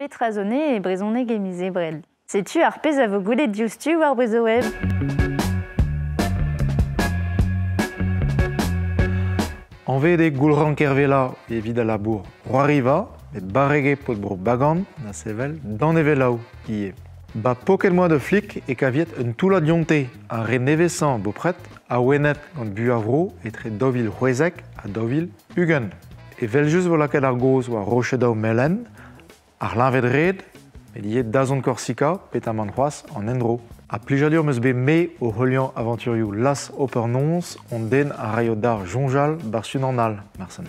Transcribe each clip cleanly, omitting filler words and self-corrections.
Petrazone et brezoneg e misebrel. Sais-tu arpez a vo goulet diostu war brezo web? Envede goulran kervela evit a labour roariva, met barrege pot bro bagan na sevel dan evelau ie. Ba poket moa de flik e kaviet un toula dionte a re nevesan bopret a wenet gant buavro etre dovil Huezek a dovil Hugen. E veljus volaket ar goz war rochedao melen, ar linvedred, met liet dazon Korsika pet a man c'hoaz an endro. A plijadur meus be me o holian aventurioù las opernons on den a raio d'ar jonjal barsun an al, Marsen.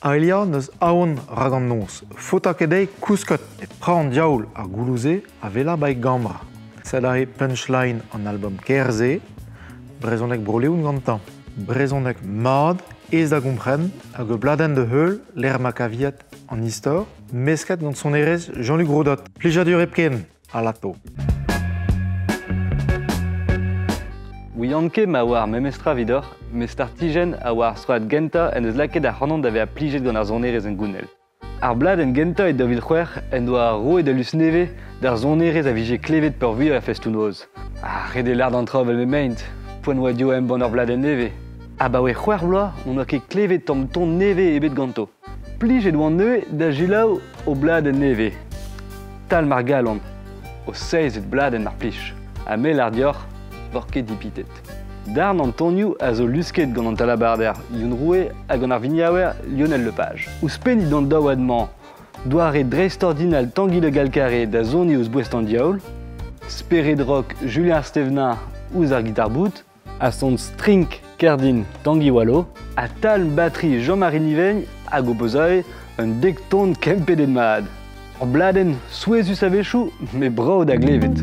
A elia neus aon ragant nons, fotakedei kouskot e praon diaoul ar goulouze a vela bai gambra. Sed a e punchline an album Kerze, brezonek broleoun gantan. Brezonek mad, ez da gompren, hag e bladen de heul, l'er ma kaviet an istor, mesket gant son erez Jean-Luc Rodot. Plijadur epken, a lato. Ouianke ma war memestra vidor, mes ar tijen a war stroat genta en eus laket ar c'hanant d'ave a plijet gant ar zonerez en gounel. Ar blad en genta et dovil c'hwer en doa ro et da lus neve d'ar zonerez a vije klevet peur vuier a festounnoz. Rede l'ar d'antravel me meint, poen oa dio em bon ar blad en neve. Ba oe c'hwer vloa, on a ket klevet tom ton neve ebet ganto. Plijet oan neve da jilaou o blad en neve. Tal mar galon, o 16 blad en mar plij. A mel ar dior, vorket dipitet. Darn an tonioù a zo lusket gant an talabarder, yon roue hag an ar vignaouer Lionel Lepage. Ouz penit an daouadman, doa re dreistordinal Tanguy Le Galcarré da zoni ouz bouest an diaoul, speret rock Julien Stevenin ouz ar gitarbout, a son string Kerdin Tanguy Wallo, a tal batterie Jean-Marie Niveigne hag o bezae un dekton kempedet mad. Ar bladen souezus a vechou, me brav da glevet.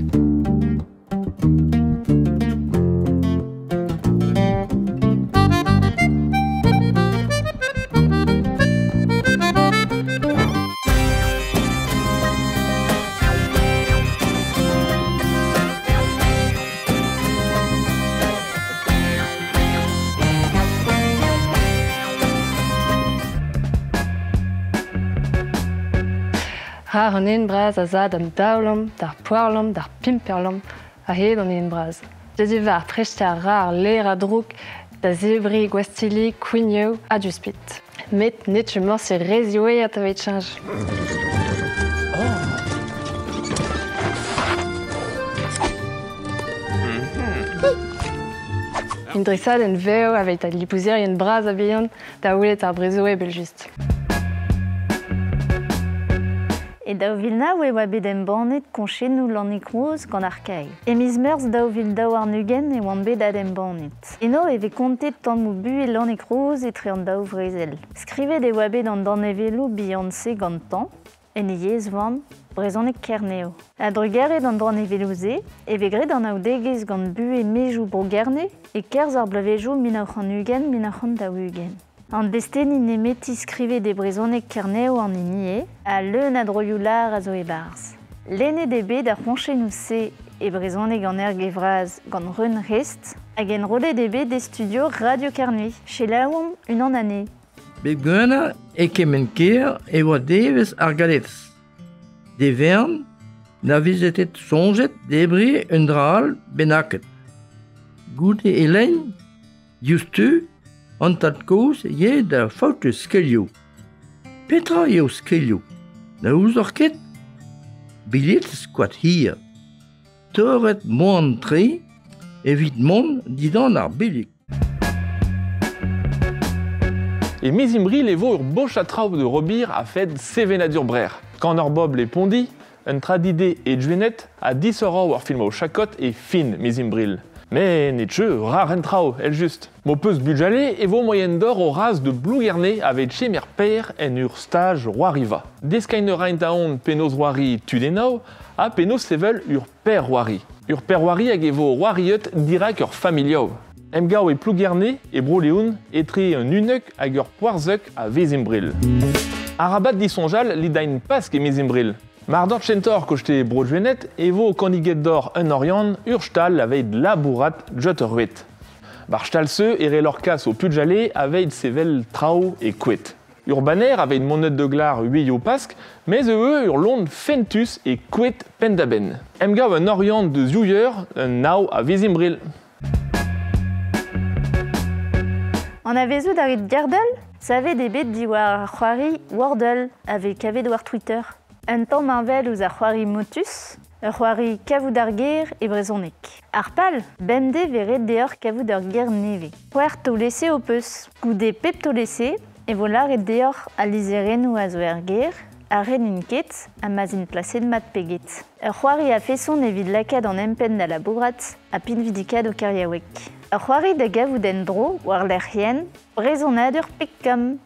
Rar an enbraz a zad an daoulom, d'ar poarlom, d'ar pimperlom, a hed an enbraz. Dedi var prechtar rar ler a drouk da zebri, gwastili, kouigneo a duspit. Met net morse rezioe a tavet chanj. Indresad en veo avet a lipouzer en braz a beyon da oulet ar brezoe beljust. E daou vilna oe oa bet em bannet konchenou lannik roz gant ar kai. E miz meurs daou vil daou ar nugen e oan bet ad em bannet. Eno eve kontet tan mou bu e lannik roz etre an daou vrezel. Skrivet e oa bet an dan evelou Beyoncé gant tan, en e yez oan brezonek kerneo. A drugaret an dan evelouze, eve gret an aoudegez gant bu e mejou bro gerne e kerz ar blavejou minac'h an nugen minac'h an daou ugen. An destenni nemeti skrivet de brezonek kerneo an inie, a leun a droioù lar a zo e barz. Lenne de bet ar ponchenou se e brezonek an ergevraz gant reun rest, hag en rolet de bet de studio Radio Kernui, che laoum un an ane. Bet gwener e kemen ker e oa devez ar galetz. De vern, na vizetet sonjet debri un dral benaket. Goude e lein, justu, an tad koz ye da faute skelio. Petra eo skelio. Na ouz ar ket? Bilet skoat hir. Teuret moan tre, evit mon didan ar belik. E Mizimbril evo ur boch a traoù de robir a fed sevenadur brer. Kan ur bob le pondi, un tradide e djuenet a disora war film o chakot e fin Mizimbril. Mais netcheu rar en traoù, el just. Mo peus bujale evo moyen d'or o raz de blougerne avet chemer per en ur stage roariva. Deskain reint aon penaos roari tudenao, a penaos sevel ur per roari. Ur per roari hag evo roariet dirak ur familiao. Emgao e plougerne e broleoun etre un unek hag ur poarzek a Vezimbril. Arabat disonjal li dain pask e Mizimbril. Mar d'or tchentor kochte brodjuenet evo kandiget d'or un orian ur stal aveid labourat jot ur ruet. Bar stal se ere lor kas o pujale aveid sevel traoù e kouet. Urbaner avait une monnaie de glar 8 au pasque, mais eux urlon fentus et quet pendaben. Emgav un orient de zouyer, un nao à Visimbri. On avait vu David Gardel, ça avait des bêtes d'Iwar Huari Wordle avec Avedouar Twitter. Un temps m'envel aux Huari Motus, Huari Kavoudarguer et Brezonek. Arpal, Bende verrait dehors Kavoudarguer neve. Huerto laissé au peus, goudé pepto laissé, et volar et dehors à l'iseren ou à zoerguer, à reninket, à mazin placé de mat peget. Huari a fait son évid lacad en empen à la bourrat, à pin vidicad au Kariawek. Huari de Gavoudendro, war l'erhien, brezonadur piccam.